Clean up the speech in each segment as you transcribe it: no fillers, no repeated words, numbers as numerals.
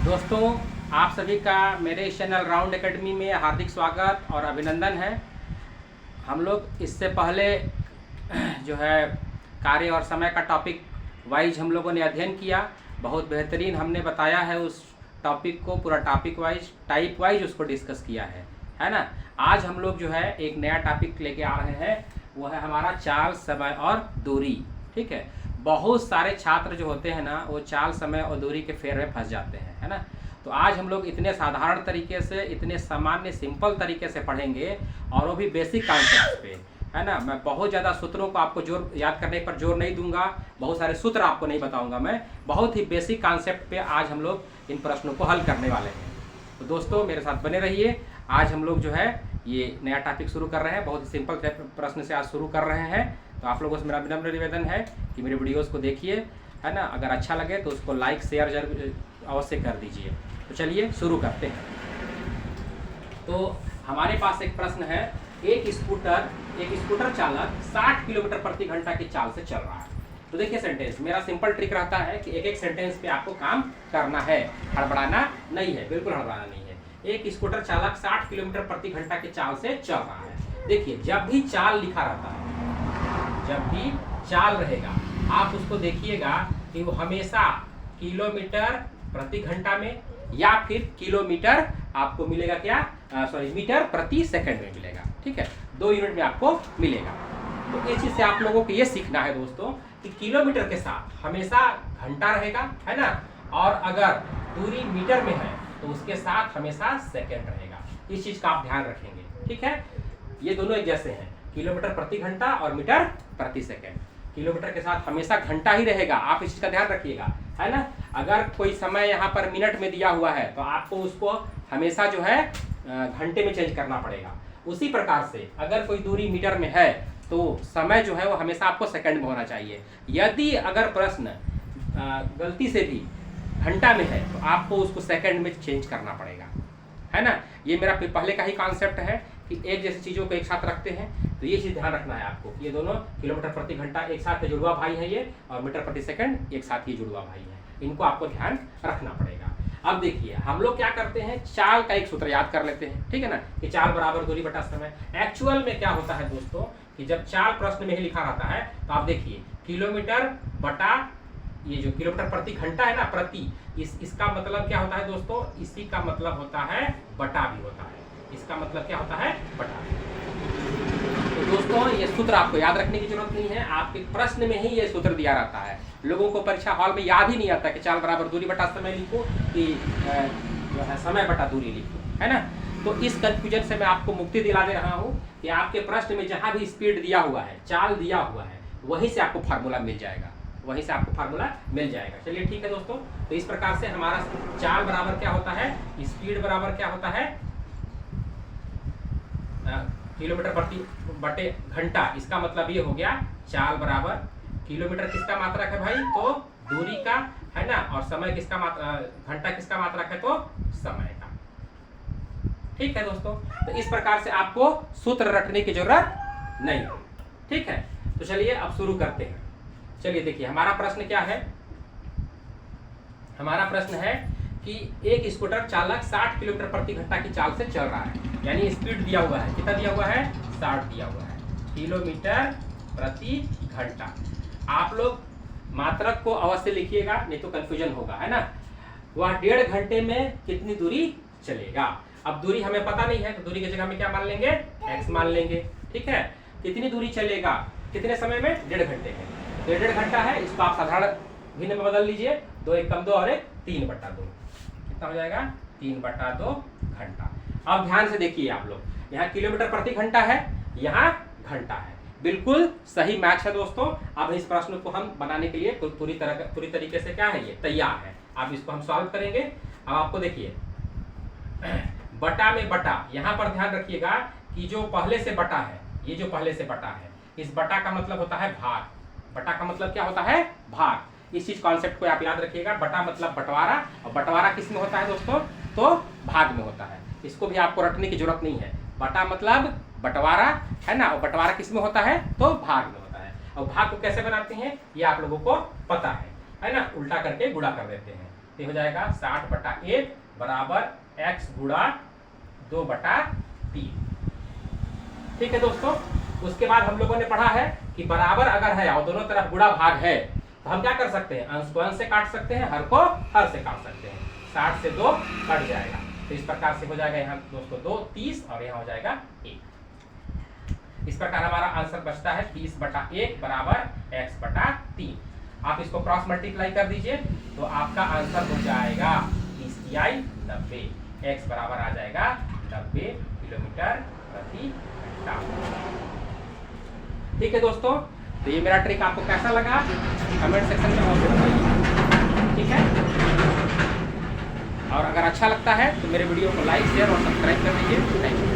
दोस्तों, आप सभी का मेरे इस चैनल राउंड एकेडमी में हार्दिक स्वागत और अभिनंदन है। हम लोग इससे पहले जो है कार्य और समय का टॉपिक वाइज हम लोगों ने अध्ययन किया। बहुत बेहतरीन हमने बताया है उस टॉपिक को, पूरा टॉपिक वाइज टाइप वाइज उसको डिस्कस किया है ना। आज हम लोग जो है एक नया टॉपिक लेके आ रहे हैं, वो है हमारा चाल, समय और दूरी। ठीक है, बहुत सारे छात्र जो होते हैं ना, वो चाल, समय और दूरी के फेर में फंस जाते हैं, है ना। तो आज हम लोग इतने साधारण तरीके से, इतने सामान्य सिंपल तरीके से पढ़ेंगे, और वो भी बेसिक कॉन्सेप्ट पे, है ना। मैं बहुत ज़्यादा सूत्रों को आपको जोर याद करने पर जोर नहीं दूंगा, बहुत सारे सूत्र आपको नहीं बताऊंगा। मैं बहुत ही बेसिक कॉन्सेप्ट पे आज हम लोग इन प्रश्नों को हल करने वाले हैं। तो दोस्तों, मेरे साथ बने रहिए। आज हम लोग जो है ये नया टॉपिक शुरू कर रहे हैं, बहुत ही सिंपल प्रश्न से आज शुरू कर रहे हैं। तो आप लोगों से मेरा विनम्र निवेदन है कि मेरे वीडियोस को देखिए, है ना। अगर अच्छा लगे तो उसको लाइक शेयर जरूर अवश्य कर दीजिए। तो चलिए शुरू करते हैं। तो हमारे पास एक प्रश्न है, एक स्कूटर चालक 60 किलोमीटर प्रति घंटा की चाल से चल रहा है। तो देखिए सेंटेंस, मेरा सिंपल ट्रिक रहता है कि एक एक सेंटेंस पे आपको काम करना है, हड़बड़ाना नहीं है, बिल्कुल हड़बड़ाना नहीं है। एक स्कूटर चालक 60 किलोमीटर प्रति घंटा की चाल से चल रहा है। देखिए, जब भी चाल लिखा रहता है, जब भी चाल रहेगा, आप उसको देखिएगा कि वो हमेशा किलोमीटर प्रति घंटा में या फिर किलोमीटर आपको मिलेगा क्या, मीटर प्रति सेकंड में मिलेगा। ठीक है, 2 यूनिट में आपको मिलेगा। तो इस चीज से आप लोगों को ये सीखना है दोस्तों कि किलोमीटर के साथ हमेशा घंटा रहेगा, है ना। और अगर दूरी मीटर में है तो उसके साथ हमेशा सेकंड रहेगा। इस चीज का आप ध्यान रखेंगे। ठीक है, ये दोनों एक जैसे हैं, किलोमीटर प्रति घंटा और मीटर प्रति सेकंड। किलोमीटर के साथ हमेशा घंटा ही रहेगा, आप इस चीज का ध्यान रखिएगा, है ना। अगर कोई समय यहाँ पर मिनट में दिया हुआ है तो आपको उसको हमेशा जो है घंटे में चेंज करना पड़ेगा। उसी प्रकार से अगर कोई दूरी मीटर में है तो समय जो है वो हमेशा आपको सेकंड में होना चाहिए। यदि अगर प्रश्न गलती से भी घंटा में है तो आपको उसको सेकंड में चेंज करना पड़ेगा, है ना। ये मेरा पहले का ही कॉन्सेप्ट है कि एक जैसी चीज़ों को एक साथ रखते हैं। तो ये चीज़ ध्यान रखना है आपको, ये दोनों किलोमीटर प्रति घंटा एक साथ जुड़वा भाई है ये, और मीटर प्रति सेकंड एक साथ ही जुड़वा भाई है। इनको आपको ध्यान रखना पड़ेगा। अब देखिए, हम लोग क्या करते हैं, चाल का एक सूत्र याद कर लेते हैं, ठीक है ना, कि चाल बराबर दूरी बटा समय। एक्चुअल में क्या होता है दोस्तों कि जब चाल प्रश्न में ही लिखा रहता है तो आप देखिए, किलोमीटर बटा ये जो किलोमीटर प्रति घंटा है ना, प्रति, इसका मतलब क्या होता है दोस्तों, इसी का मतलब होता है बटा भी होता है। इसका मतलब क्या होता है, बटा। तो दोस्तों, ये सूत्र आपको याद रखने की जरूरत नहीं है, आपके प्रश्न में ही ये सूत्र दिया रहता है। लोगों को परीक्षा हॉल में याद ही नहीं आता कि चाल बराबर दूरी बटा समय लिखो कि जो है समय बटा दूरी लिखो, है ना। तो इस कंफ्यूजन से मैं आपको मुक्ति दिला दे रहा हूँ कि आपके प्रश्न में जहाँ भी स्पीड दिया हुआ है, चाल दिया हुआ है, वहीं से आपको फार्मूला मिल जाएगा, वहीं से आपको फार्मूला मिल जाएगा। चलिए ठीक है दोस्तों, तो इस प्रकार से हमारा चाल बराबर क्या होता है, स्पीड बराबर क्या होता है, किलोमीटर प्रति बटे घंटा। इसका मतलब ये हो गया, चाल बराबर किलोमीटर किसका मात्रक है भाई, तो दूरी का, है ना, और समय किसका घंटा किसका मात्रक है, तो समय का। ठीक है दोस्तों, तो इस प्रकार से आपको सूत्र रखने की जरूरत नहीं है। ठीक है, तो चलिए अब शुरू करते हैं। चलिए देखिए, हमारा प्रश्न क्या है, हमारा प्रश्न है कि एक स्कूटर चालक 60 किलोमीटर प्रति घंटा की चाल से चल रहा है, यानी स्पीड दिया हुआ है, कितना दिया हुआ है, 60 दिया हुआ है किलोमीटर प्रति घंटा। आप लोग मात्रक को अवश्य लिखिएगा, नहीं तो कंफ्यूजन होगा, है ना। वह 1.5 घंटे में कितनी दूरी चलेगा। अब दूरी हमें पता नहीं है, तो दूरी की जगह में क्या मान लेंगे, x मान लेंगे। ठीक है, कितनी दूरी चलेगा, कितने समय में, 1.5 घंटे में। तो 1.5 घंटा है, इसको आप साधारण भिन्न में बदल लीजिए, 2 × 1 = 2 और 1 3 बटा 2, कितना हो जाएगा, 3 बटा 2 घंटा। अब ध्यान से देखिए आप लोग, यहाँ किलोमीटर प्रति घंटा है, यहाँ घंटा है, बिल्कुल सही मैच है दोस्तों। अब इस प्रश्न को हम बनाने के लिए पूरी तरीके से क्या है, ये तैयार है। अब इसको हम सॉल्व करेंगे। अब आपको देखिए, बटा में बटा, यहाँ पर ध्यान रखिएगा कि जो पहले से बटा है, ये जो पहले से बटा है, इस बटा का मतलब होता है भाग। बटा का मतलब क्या होता है, भाग। इस चीज कॉन्सेप्ट को आप याद रखिएगा। बटा मतलब बंटवारा, और बंटवारा किस में होता है दोस्तों, तो भाग में होता है। इसको भी आपको रटने की जरूरत नहीं है। बटा मतलब बंटवारा, है ना, और बंटवारा किस में होता है, तो भाग में होता है। और भाग को कैसे बनाते हैं ये आप लोगों को पता है ना, उल्टा करके गुणा कर देते हैं। तो ये हो जाएगा 60/1 बराबर x गुणा 2/3। ठीक है दोस्तों, उसके बाद हम लोगों ने पढ़ा है कि बराबर अगर है और दोनों तरफ गुणा भाग है तो हम क्या कर सकते हैं, अंश को अंश से काट सकते हैं, हर को हर से काट सकते हैं। 60 से 2 कट जाएगा, तो इस प्रकार से हो जाएगा यहाँ दोस्तों 2 30 और यहाँ हो जाएगा 1। इस प्रकार हमारा आंसर बचता है 30/1 बराबर x/3। आप इसको क्रॉस मल्टीप्लाई कर दीजिए तो आपका आंसर हो जाएगा 30 तिहाई 90, x बराबर आ जाएगा 90 किलोमीटर प्रति घंटा। ठीक है दोस्तों, तो ये मेरा ट्रिक आपको कैसा लगा कमेंट सेक्शन में अवश्य बताइए। ठीक है, और अगर अच्छा लगता है तो मेरे वीडियो को लाइक शेयर और सब्सक्राइब कर दीजिए। थैंक यू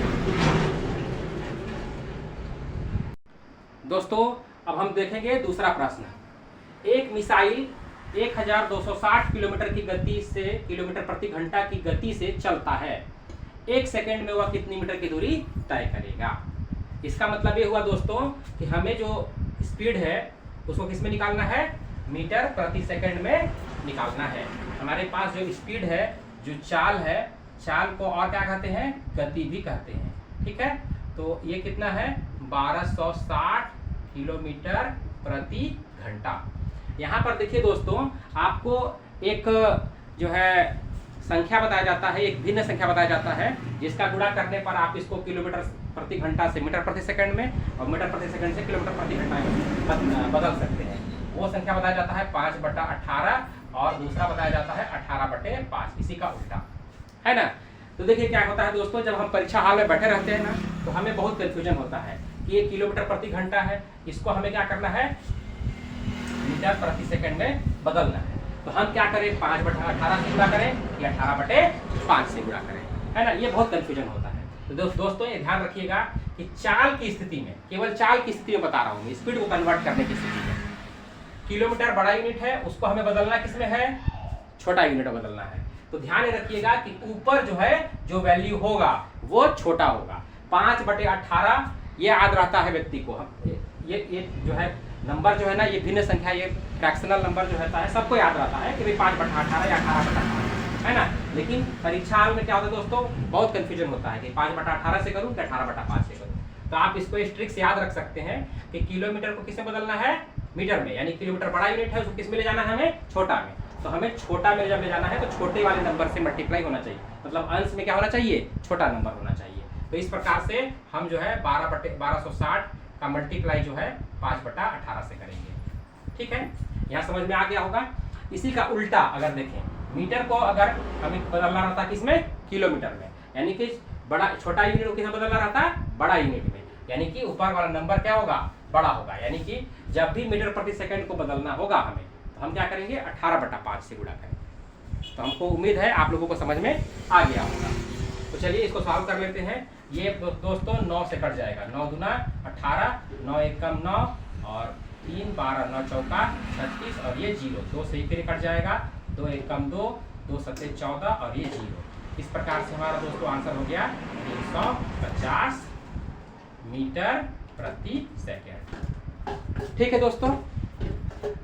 दोस्तों। अब हम देखेंगे दूसरा प्रश्न। एक मिसाइल 1260 किलोमीटर की गति से किलोमीटर प्रति घंटा की गति से चलता है, 1 सेकेंड में वह कितनी मीटर की दूरी तय करेगा। इसका मतलब ये हुआ दोस्तों कि हमें जो स्पीड है उसको किस में निकालना है, मीटर प्रति सेकंड में निकालना है। हमारे पास जो स्पीड है, जो चाल है, चाल को और क्या कहते हैं, गति भी कहते हैं। ठीक है, तो ये कितना है 1260 किलोमीटर प्रति घंटा। यहाँ पर देखिए दोस्तों, आपको एक जो है संख्या बताया जाता है, एक भिन्न संख्या बताया जाता है, जिसका गुणा करने पर आप इसको किलोमीटर प्रति घंटा से मीटर प्रति सेकंड में और मीटर प्रति सेकंड से किलोमीटर प्रति घंटा में बदल सकते हैं। वो संख्या बताया जाता है 5/18 और दूसरा बताया जाता है 18/5, इसी का उल्टा है ना। तो देखिए क्या होता है दोस्तों, जब हम परीक्षा हॉल में बैठे रहते हैं ना तो हमें बहुत कंफ्यूजन होता है कि ये किलोमीटर प्रति घंटा है, इसको हमें क्या करना है, मीटर प्रति सेकंड में बदलना है। तो हम क्या करें, 5/18 से गुणा करें या 18/5 से गुणा करें, है ना। ये बहुत कंफ्यूजन होता है। तो दोस्तों ये ध्यान रखिएगा कि चाल की स्थिति में, केवल चाल की स्थिति में बता रहा हूँ, स्पीड को कन्वर्ट करने की स्थिति में किलोमीटर बड़ा यूनिट है, उसको हमें बदलना किसमें है, छोटा यूनिट बदलना है। तो ध्यान रखिएगा कि ऊपर जो है जो वैल्यू होगा वो छोटा होगा। 5/18 ये याद रहता है व्यक्ति को। ये जो है नंबर जो है ना, ये भिन्न संख्या, ये फ्रैक्शनल नंबर जो रहता है सबको याद रहता है कि भाई 5/18 या 18/18 है ना। लेकिन परीक्षा हॉल में क्या होता है दोस्तों, बहुत कंफ्यूजन होता है कि 5/18 से करूं कि 18/5 से करूं। तो आप इसको इस ट्रिक से याद रख सकते हैं कि किलोमीटर को किसमें बदलना है, मीटर में, यानी किलोमीटर बड़ा यूनिट है उसको किस में ले जाना है, हमें छोटा में। तो हमें छोटा में जब ले जाना है तो छोटे वाले नंबर से मल्टीप्लाई होना चाहिए, मतलब अंश में क्या होना चाहिए, छोटा नंबर होना चाहिए। तो इस प्रकार से हम जो है 12/1260 का मल्टीप्लाई जो है 5/18 से करेंगे। ठीक है, यहाँ समझ में आ गया होगा। इसी का उल्टा अगर देखें, मीटर को अगर हमें बदलना रहता किसमें, किलोमीटर में, यानी कि बड़ा छोटा यूनिट को किसमें बदलना रहता है, बड़ा यूनिट में, यानी कि ऊपर वाला नंबर क्या होगा, बड़ा होगा। यानी कि जब भी मीटर प्रति सेकंड को बदलना होगा हमें, तो हम क्या करेंगे 18/5 से गुणा करेंगे। तो हमको उम्मीद है आप लोगों को समझ में आ गया होगा। तो चलिए इसको सॉल्व कर लेते हैं। ये दोस्तों 9 से कट जाएगा, 9 दूना 18, 9 एकम 9 और 3 12 9 चौका 36 और ये 0, 2 से फिर कट जाएगा, 2 एकम 2, 2 सत्ते 14 और ये 0। इस प्रकार से हमारा दोस्तों आंसर हो गया 350 मीटर प्रति सेकेंड। ठीक है दोस्तों,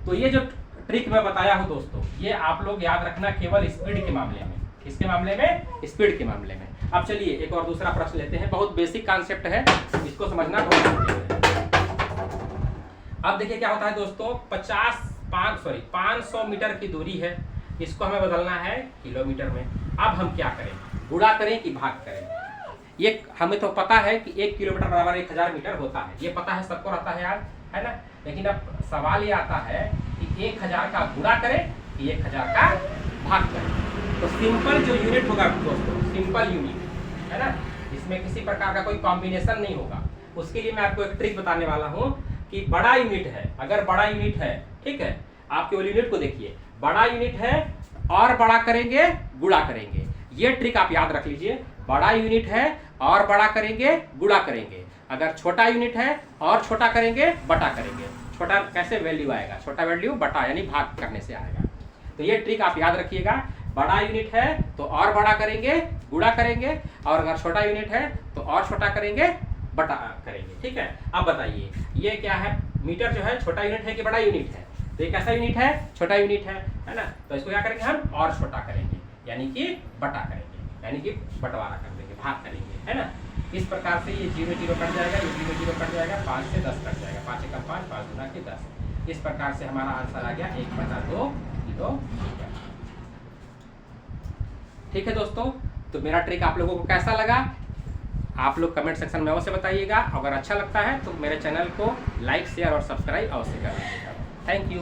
तो ये जो ट्रिक मैं बताया हूँ दोस्तों, ये आप लोग याद रखना केवल स्पीड के मामले में। किसके मामले में, स्पीड के मामले में। अब चलिए एक और दूसरा प्रश्न लेते हैं, बहुत बेसिक कॉन्सेप्ट है, इसको समझना बहुत जरूरी है। अब देखिए क्या होता है दोस्तों, 500 मीटर की दूरी है, इसको हमें बदलना है किलोमीटर में। अब हम क्या करें, गुणा करें कि भाग करें। ये हमें तो पता है कि 1 किलोमीटर बराबर 1000 मीटर होता है, ये पता है, सबको रहता है यार, है ना। लेकिन अब सवाल ये आता है कि 1000 का गुणा करें कि 1000 का भाग करें। तो सिंपल जो यूनिट होगा दोस्तों, सिंपल यूनिट है ना, इसमें किसी प्रकार का कोई कॉम्बिनेशन नहीं होगा। उसके लिए मैं आपको एक ट्रिक बताने वाला हूँ कि बड़ा यूनिट है, अगर बड़ा यूनिट है, ठीक है, आप केवल यूनिट को देखिए, बड़ा यूनिट है और बड़ा करेंगे गुणा करेंगे। ये ट्रिक आप याद रख लीजिए, बड़ा यूनिट है और बड़ा करेंगे गुणा करेंगे। अगर छोटा यूनिट है और छोटा करेंगे बटा करेंगे। छोटा कैसे वैल्यू आएगा, छोटा वैल्यू बटा यानी भाग करने से आएगा। तो ये ट्रिक आप याद रखिएगा, बड़ा यूनिट है तो और बड़ा करेंगे गुणा करेंगे, और अगर छोटा यूनिट है तो और छोटा करेंगे बटा करेंगे। ठीक है, अब बताइए ये क्या है, मीटर जो है छोटा यूनिट है कि बड़ा यूनिट है, तो ये कैसा यूनिट है, छोटा यूनिट है ना। तो इसको क्या करेंगे हम, और छोटा करेंगे, यानी कि बटा करेंगे, यानी कि बंटवारा कर देंगे, भाग करेंगे, है ना। इस प्रकार से ये 0 0 कट जाएगा, ये 0 0 कट जाएगा, 5 से 10 कट जाएगा, 5 एकम 5, 5 गुना के 10। इस प्रकार से हमारा आंसर आ गया 1/2 किलोमीटर। ठीक है दोस्तों, तो मेरा ट्रिक आप लोगों को कैसा लगा आप लोग कमेंट सेक्शन में अवश्य बताइएगा। अगर अच्छा लगता है तो मेरे चैनल को लाइक, शेयर और सब्सक्राइब अवश्य कर दीजिएगा। Thank you.